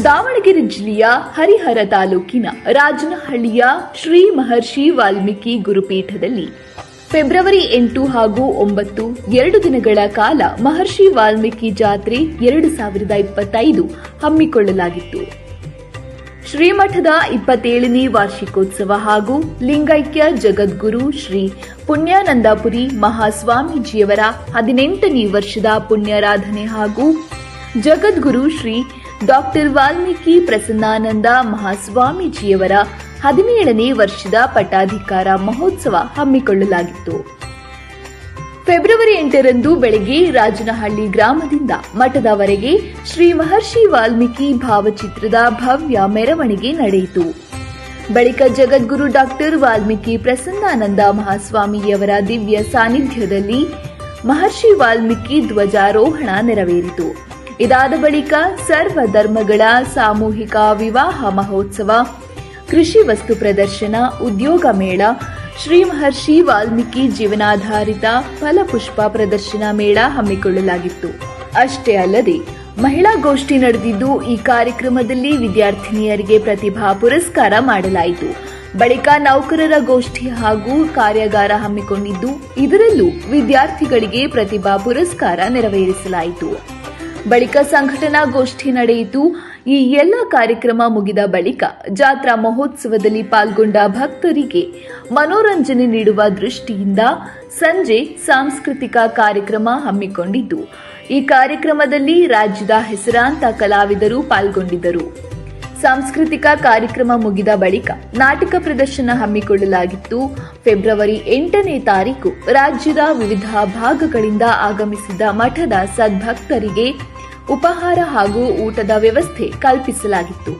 ದಾವಣಗೆರೆ ಜಿಲ್ಲೆಯ ಹರಿಹರ ತಾಲೂಕಿನ ರಾಜನಹಳ್ಳಿಯ ಶ್ರೀ ಮಹರ್ಷಿ ವಾಲ್ಮೀಕಿ ಗುರುಪೀಠದಲ್ಲಿ ಫೆಬ್ರವರಿ 8 ಹಾಗೂ 9 2 ದಿನಗಳ ಕಾಲ ಮಹರ್ಷಿ ವಾಲ್ಮೀಕಿ ಜಾತ್ರೆ 2025 ಹಮ್ಮಿಕೊಳ್ಳಲಾಗಿತ್ತು. ಶ್ರೀಮಠದ 27ನೇ ವಾರ್ಷಿಕೋತ್ಸವ ಹಾಗೂ ಲಿಂಗೈಕ್ಯ ಜಗದ್ಗುರು ಶ್ರೀ ಪುಣ್ಯಾನಂದಪುರಿ ಮಹಾಸ್ವಾಮೀಜಿಯವರ 18ನೇ ವರ್ಷದ ಪುಣ್ಯಾರಾಧನೆ ಹಾಗೂ ಜಗದ್ಗುರು ಶ್ರೀ ಡಾಕ್ಟರ್ ವಾಲ್ಮೀಕಿ ಪ್ರಸನ್ನಾನಂದ ಮಹಾಸ್ವಾಮೀಜಿಯವರ 17ನೇ ವರ್ಷದ ಪಟ್ಟಾಧಿಕಾರ ಮಹೋತ್ಸವ ಹಮ್ಮಿಕೊಳ್ಳಲಾಗಿತ್ತು. ಫೆಬ್ರವರಿ 8ರಂದು ಬೆಳಗ್ಗೆ ರಾಜನಹಳ್ಳಿ ಗ್ರಾಮದಿಂದ ಮಠದವರೆಗೆ ಶ್ರೀ ಮಹರ್ಷಿ ವಾಲ್ಮೀಕಿ ಭಾವಚಿತ್ರದ ಭವ್ಯ ಮೆರವಣಿಗೆ ನಡೆಯಿತು. ಬಳಿಕ ಜಗದ್ಗುರು ಡಾಕ್ಟರ್ ವಾಲ್ಮೀಕಿ ಪ್ರಸನ್ನಾನಂದ ಮಹಾಸ್ವಾಮಿಯವರ ದಿವ್ಯ ಸಾನ್ನಿಧ್ಯದಲ್ಲಿ ಮಹರ್ಷಿ ವಾಲ್ಮೀಕಿ ಧ್ವಜಾರೋಹಣ ನೆರವೇರಿತು. ಇದಾದ ಬಳಿಕ ಸರ್ವ ಧರ್ಮಗಳ ಸಾಮೂಹಿಕ ವಿವಾಹ ಮಹೋತ್ಸವ, ಕೃಷಿ ವಸ್ತು ಪ್ರದರ್ಶನ, ಉದ್ಯೋಗ ಮೇಳ, ಶ್ರೀ ಮಹರ್ಷಿ ವಾಲ್ಮೀಕಿ ಜೀವನಾಧಾರಿತ ಫಲಪುಷ್ಪ ಪ್ರದರ್ಶನ ಮೇಳ ಹಮ್ಮಿಕೊಳ್ಳಲಾಗಿತ್ತು. ಅಷ್ಟೇ ಅಲ್ಲದೆ ಮಹಿಳಾ ಗೋಷ್ಠಿ ನಡೆದಿದ್ದು, ಈ ಕಾರ್ಯಕ್ರಮದಲ್ಲಿ ವಿದ್ಯಾರ್ಥಿನಿಯರಿಗೆ ಪ್ರತಿಭಾ ಪುರಸ್ಕಾರ ಮಾಡಲಾಯಿತು. ಬಳಿಕ ನೌಕರರ ಗೋಷ್ಠಿ ಹಾಗೂ ಕಾರ್ಯಾಗಾರ ಹಮ್ಮಿಕೊಂಡಿದ್ದು, ಇದರಲ್ಲೂ ವಿದ್ಯಾರ್ಥಿಗಳಿಗೆ ಪ್ರತಿಭಾ ಪುರಸ್ಕಾರ ನೆರವೇರಿಸಲಾಯಿತು. ಬಳಿಕ ಸಂಘಟನಾ ಗೋಷ್ಠಿ ನಡೆಯಿತು. ಈ ಎಲ್ಲ ಕಾರ್ಯಕ್ರಮ ಮುಗಿದ ಬಳಿಕ ಜಾತ್ರಾ ಮಹೋತ್ಸವದಲ್ಲಿ ಪಾಲ್ಗೊಂಡ ಭಕ್ತರಿಗೆ ಮನೋರಂಜನೆ ನೀಡುವ ದೃಷ್ಟಿಯಿಂದ ಸಂಜೆ ಸಾಂಸ್ಕೃತಿಕ ಕಾರ್ಯಕ್ರಮ ಹಮ್ಮಿಕೊಂಡಿದ್ದು, ಈ ಕಾರ್ಯಕ್ರಮದಲ್ಲಿ ರಾಜ್ಯದ ಹೆಸರಾಂತ ಕಲಾವಿದರು ಪಾಲ್ಗೊಂಡಿದ್ದರು. ಸಾಂಸ್ಕೃತಿಕ ಕಾರ್ಯಕ್ರಮ ಮುಗಿದ ಬಳಿಕ ನಾಟಕ ಪ್ರದರ್ಶನ ಹಮ್ಮಿಕೊಳ್ಳಲಾಗಿತ್ತು. ಫೆಬ್ರವರಿ 8ನೇ ತಾರೀಕು ರಾಜ್ಯದ ವಿವಿಧ ಭಾಗಗಳಿಂದ ಆಗಮಿಸಿದ ಮಠದ ಸದ್ಭಕ್ತರಿಗೆ ಉಪಹಾರ ಹಾಗೂ ಊಟದ ವ್ಯವಸ್ಥೆ ಕಲ್ಪಿಸಲಾಗಿತ್ತು.